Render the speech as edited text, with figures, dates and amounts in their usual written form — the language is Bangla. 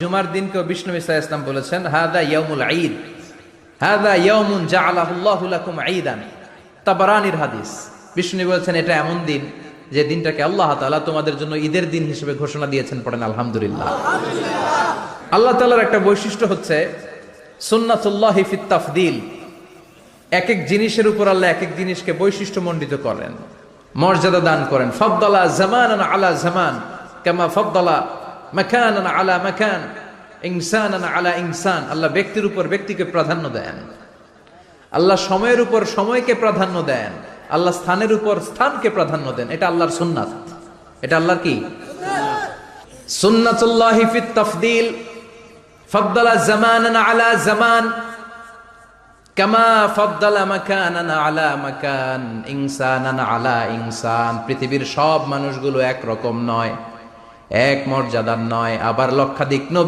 জুমার দিনকে বিষ্ণু ইসা ইসলাম বলেছেন হাদা ইয়াউমুল ঈদ, হাদা ইয়াউমুন জাআলাহুল্লাহু লাকুম ঈদান। তাবারানির হাদিস। বিষ্ণু বলেছেন এটা এমন দিন যে দিনটাকে আল্লাহ তাআলা তোমাদের জন্য ঈদের দিন হিসেবে ঘোষণা দিয়েছেন। পড়েন আলহামদুলিল্লাহ। আল্লাহ তাআলার একটা বৈশিষ্ট্য হচ্ছে সুন্নাতুল্লাহি ফিত তাফদীল। এক এক জিনিসের উপর আল্লাহ এক এক জিনিসকে বৈশিষ্ট্যমণ্ডিত করেন, মর্যাদা দান করেন। ফাদ্দালা জামানান আলা জামান কামা ফাদ্দালা মাকানান আলা মাকান, ইনসানান আলা ইনসান। আল্লাহ ব্যক্তির উপর ব্যক্তিকে প্রাধান্য দেন, আল্লাহ সময়ের উপর সময়কে প্রাধান্য দেন, আল্লাহ স্থানের উপর স্থানকে প্রাধান্য দেন। এটা আল্লাহর সুন্নাত। এটা আল্লাহর কি সুন্নাতুল্লাহি ফিত তাফদীল। ফাদ্দালা জামানান আলা জামান কামা ফাদ্দালা মাকানান আলা মাকান, ইনসানান আলা ইনসান। পৃথিবীর সব মানুষগুলো এক রকম নয়, এক মর্যাদার নয়। আবার লক্ষাধিক নবী